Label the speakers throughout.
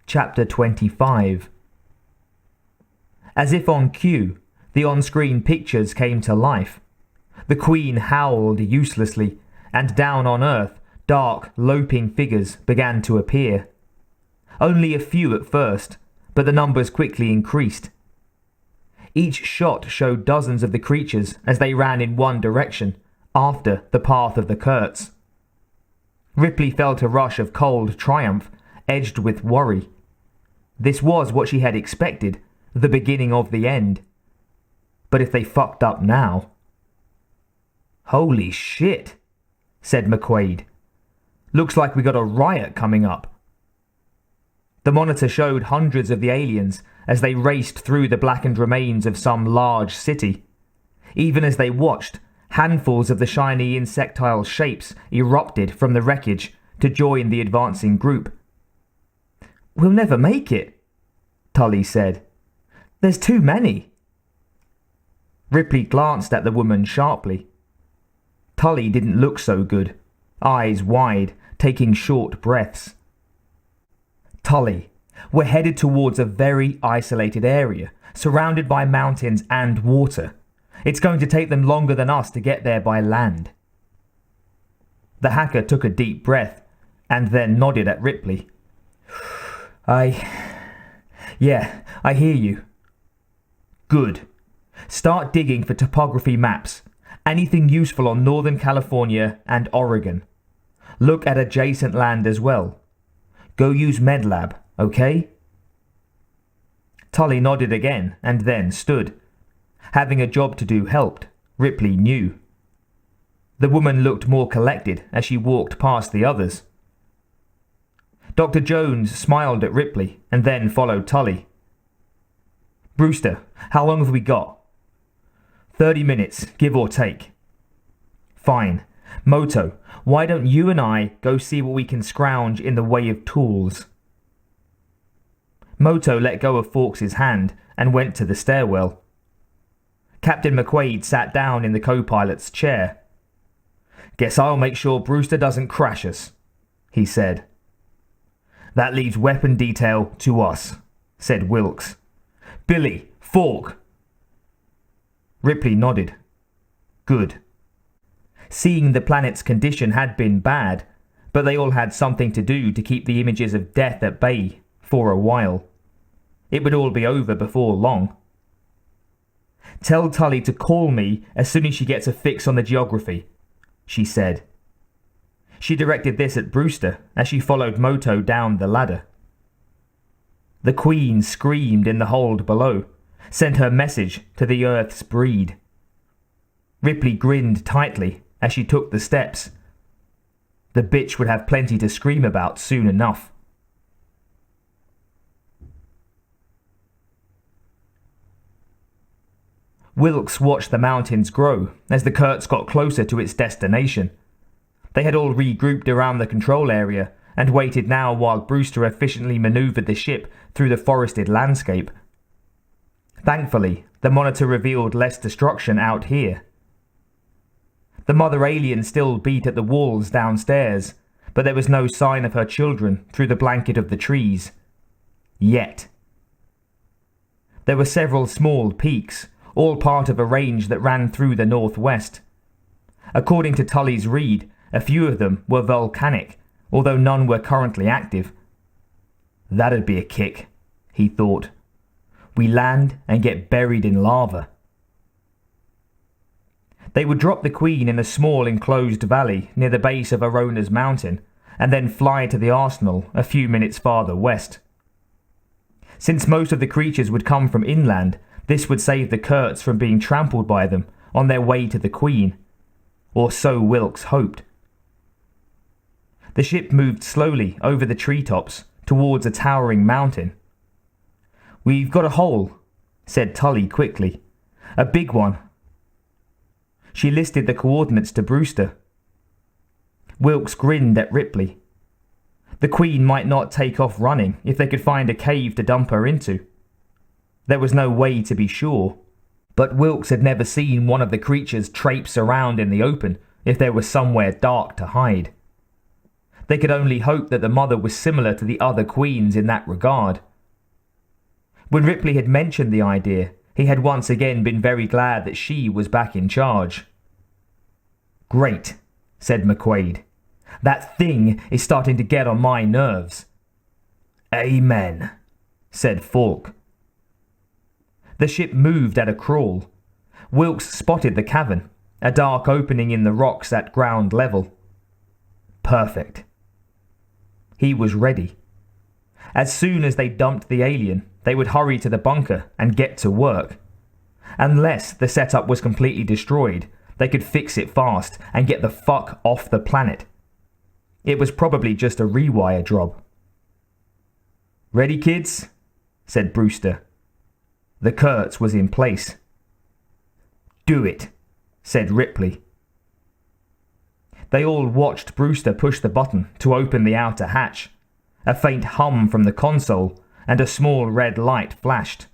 Speaker 1: Chapter 25. As if on cue, the on-screen pictures came to life. The Queen howled uselessly, and down on Earth, dark, loping figures began to appear. Only a few at first, but the numbers quickly increased. Each shot showed dozens of the creatures as they ran in one direction, after the path of the Kurtz. Ripley felt a rush of cold triumph, edged with worry. This was what she had expected, the beginning of the end. But if they fucked up now... "Holy shit," said McQuaid. "Looks like we got a riot coming up." The monitor showed hundreds of the aliens as they raced through the blackened remains of some large city. Even as they watched, handfuls of the shiny insectile shapes erupted from the wreckage to join the advancing group. "We'll never make it," Tully said. "There's too many." Ripley glanced at the woman sharply. Tully didn't look so good, eyes wide, taking short breaths. "Tully, we're headed towards a very isolated area, surrounded by mountains and water. It's going to take them longer than us to get there by land." The hacker took a deep breath, and then nodded at Ripley. Yeah, I hear you." "Good. Start digging for topography maps. Anything useful on Northern California and Oregon. Look at adjacent land as well. Go use MedLab, okay?" Tully nodded again and then stood. Having a job to do helped, Ripley knew. The woman looked more collected as she walked past the others. Dr. Jones smiled at Ripley and then followed Tully. "Brewster, how long have we got?" 30 minutes, give or take." "Fine. Moto, why don't you and I go see what we can scrounge in the way of tools?" Moto let go of Fawkes' hand and went to the stairwell. Captain McQuaid sat down in the co-pilot's chair. "Guess I'll make sure Brewster doesn't crash us," he said. "That leaves weapon detail to us," said Wilks. "Billie, Falk." Ripley nodded. Good. Seeing the planet's condition had been bad, but they all had something to do to keep the images of death at bay for a while. It would all be over before long. "Tell Tully to call me as soon as she gets a fix on the geography," she said. She directed this at Brewster as she followed Moto down the ladder. The Queen screamed in the hold below, sent her message to the Earth's breed. Ripley grinned tightly as she took the steps. The bitch would have plenty to scream about soon enough. Wilks watched the mountains grow as the Kurtz got closer to its destination. They had all regrouped around the control area and waited now while Brewster efficiently maneuvered the ship through the forested landscape. Thankfully, the monitor revealed less destruction out here. The mother alien still beat at the walls downstairs, but there was no sign of her children through the blanket of the trees. Yet. There were several small peaks, all part of a range that ran through the northwest. According to Tully's read, a few of them were volcanic, although none were currently active. That'd be a kick, he thought. We land and get buried in lava. They would drop the Queen in a small enclosed valley near the base of Arona's mountain, and then fly to the arsenal a few minutes farther west. Since most of the creatures would come from inland, this would save the Kurtz from being trampled by them on their way to the Queen. Or so Wilks hoped. The ship moved slowly over the treetops towards a towering mountain. "We've got a hole," said Tully quickly. "A big one." She listed the coordinates to Brewster. Wilks grinned at Ripley. The Queen might not take off running if they could find a cave to dump her into. There was no way to be sure, but Wilks had never seen one of the creatures traipse around in the open if there was somewhere dark to hide. They could only hope that the mother was similar to the other queens in that regard. When Ripley had mentioned the idea, he had once again been very glad that she was back in charge. "Great," said McQuaid. "That thing is starting to get on my nerves." "Amen," said Falk. The ship moved at a crawl. Wilks spotted the cavern, a dark opening in the rocks at ground level. Perfect. He was ready. As soon as they dumped the alien, they would hurry to the bunker and get to work. Unless the setup was completely destroyed, they could fix it fast and get the fuck off the planet. It was probably just a rewire job. "Ready, kids?" said Brewster. The Kurtz was in place. "Do it," said Ripley. They all watched Brewster push the button to open the outer hatch. A faint hum from the console, and a small red light flashed.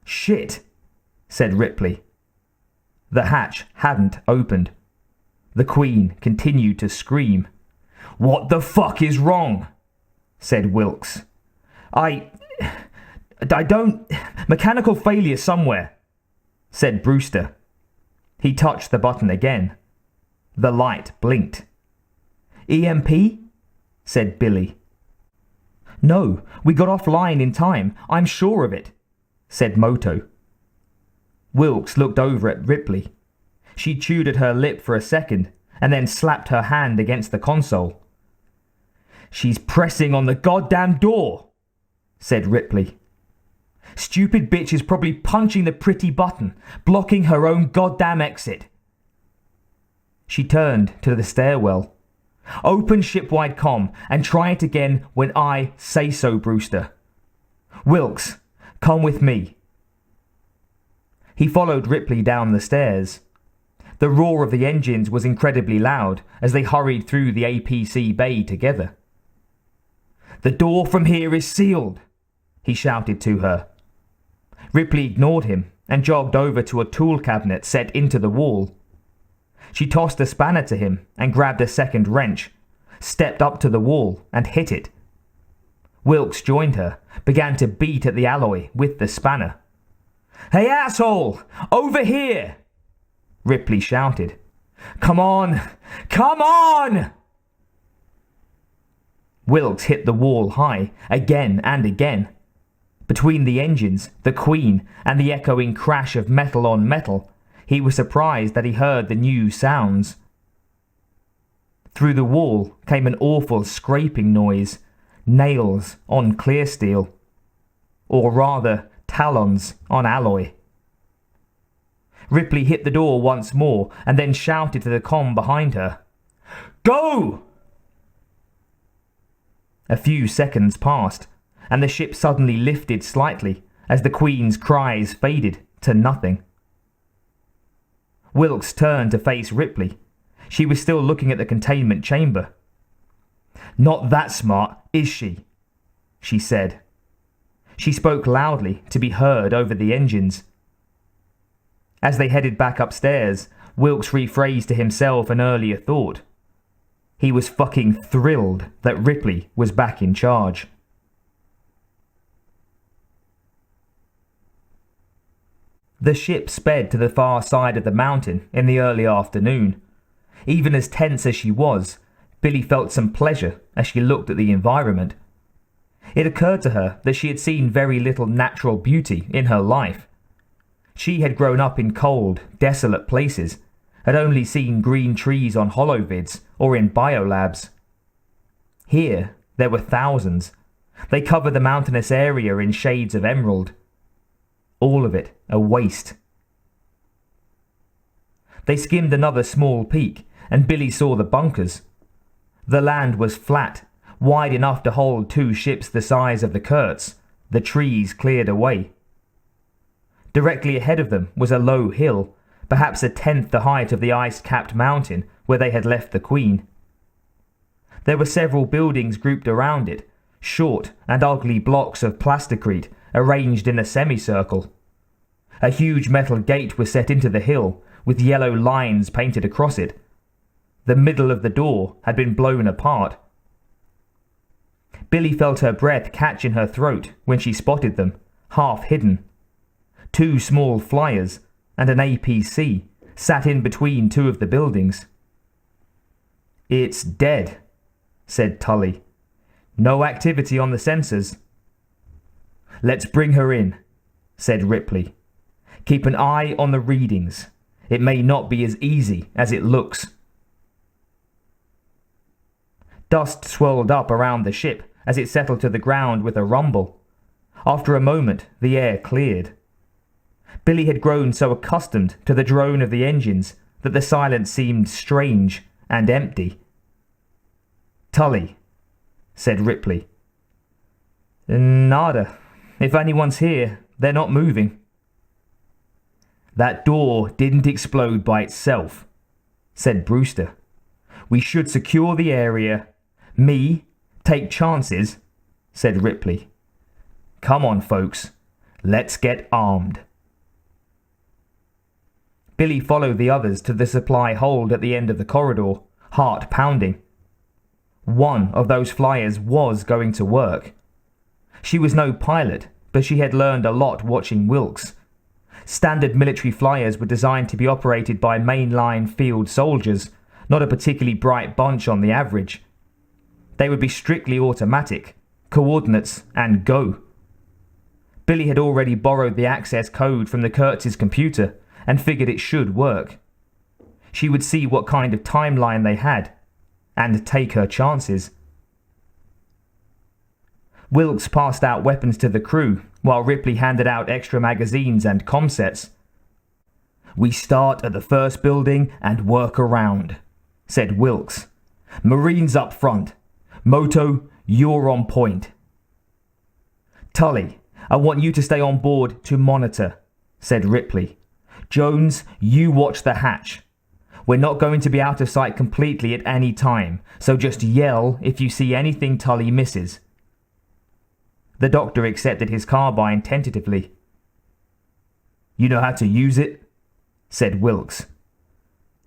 Speaker 1: "Shit," said Ripley. The hatch hadn't opened. The Queen continued to scream. "What the fuck is wrong?" said Wilks. I don't... Mechanical failure somewhere," said Brewster. He touched the button again. The light blinked. "EMP?" said Billie. "No, we got offline in time, I'm sure of it," said Moto. Wilks looked over at Ripley. She chewed at her lip for a second, and then slapped her hand against the console. "She's pressing on the goddamn door," said Ripley. "Stupid bitch is probably punching the pretty button, blocking her own goddamn exit." She turned to the stairwell. "Open shipwide comm and try it again when I say so, Brewster. Wilks, come with me." He followed Ripley down the stairs. The roar of the engines was incredibly loud as they hurried through the APC bay together. "The door from here is sealed," he shouted to her. Ripley ignored him and jogged over to a tool cabinet set into the wall. She tossed a spanner to him and grabbed a second wrench, stepped up to the wall and hit it. Wilks joined her, began to beat at the alloy with the spanner. "Hey asshole! Over here!" Ripley shouted. "Come on! Come on!" Wilks hit the wall high, again and again. Between the engines, the Queen, and the echoing crash of metal on metal, he was surprised that he heard the new sounds. Through the wall came an awful scraping noise, nails on clear steel. Or rather, talons on alloy. Ripley hit the door once more and then shouted to the comm behind her. "Go!" A few seconds passed, and the ship suddenly lifted slightly as the Queen's cries faded to nothing. Wilks turned to face Ripley. She was still looking at the containment chamber. "Not that smart, is she?" she said. She spoke loudly to be heard over the engines. As they headed back upstairs, Wilks rephrased to himself an earlier thought. He was fucking thrilled that Ripley was back in charge. The ship sped to the far side of the mountain in the early afternoon. Even as tense as she was, Billie felt some pleasure as she looked at the environment. It occurred to her that she had seen very little natural beauty in her life. She had grown up in cold, desolate places, had only seen green trees on holovids or in biolabs. Here, there were thousands. They covered the mountainous area in shades of emerald. All of it a waste. They skimmed another small peak, and Billie saw the bunkers. The land was flat, wide enough to hold two ships the size of the Kurtz, the trees cleared away. Directly ahead of them was a low hill, perhaps a tenth the height of the ice-capped mountain where they had left the Queen. There were several buildings grouped around it, short and ugly blocks of plasticrete arranged in a semicircle. A huge metal gate was set into the hill, with yellow lines painted across it. The middle of the door had been blown apart, Billie felt her breath catch in her throat when she spotted them, half hidden. 2 small flyers and an APC sat in between 2 of the buildings. "It's dead," said Tully. "No activity on the sensors." "Let's bring her in," said Ripley. "Keep an eye on the readings. It may not be as easy as it looks." Dust swirled up around the ship as it settled to the ground with a rumble. After a moment, the air cleared. Billie had grown so accustomed to the drone of the engines that the silence seemed strange and empty. "Tully," said Ripley. "Nada. If anyone's here, they're not moving." "That door didn't explode by itself," said Brewster. "We should secure the area." "Me? Take chances," said Ripley. "Come on, folks. Let's get armed." Billie followed the others to the supply hold at the end of the corridor, heart pounding. One of those flyers was going to work. She was no pilot, but she had learned a lot watching Wilks. Standard military flyers were designed to be operated by mainline field soldiers, not a particularly bright bunch on the average. They would be strictly automatic, coordinates, and go. Billie had already borrowed the access code from the Kurtz's computer and figured it should work. She would see what kind of timeline they had, and take her chances. Wilks passed out weapons to the crew, while Ripley handed out extra magazines and comsets. "We start at the first building and work around," said Wilks. "Marines up front. Moto, you're on point." "Tully, I want you to stay on board to monitor," said Ripley. "Jones, you watch the hatch. We're not going to be out of sight completely at any time, so just yell if you see anything Tully misses." The doctor accepted his carbine tentatively. "You know how to use it?" said Wilks.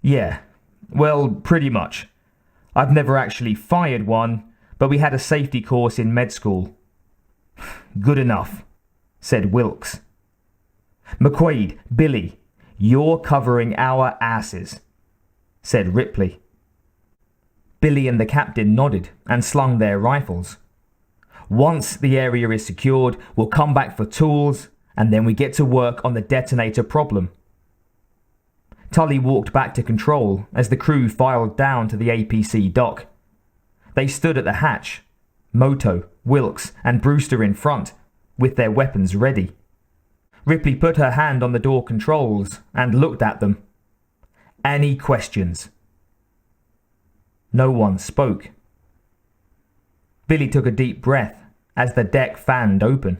Speaker 1: "Yeah, well, pretty much. I've never actually fired one, but we had a safety course in med school." "Good enough," said Wilks. "McQuaid, Billie, you're covering our asses," said Ripley. Billie and the captain nodded and slung their rifles. "Once the area is secured, we'll come back for tools, and then we get to work on the detonator problem." Tully walked back to control as the crew filed down to the APC dock. They stood at the hatch, Moto, Wilks, and Brewster in front, with their weapons ready. Ripley put her hand on the door controls and looked at them. "Any questions?" No one spoke. Billie took a deep breath as the deck fanned open.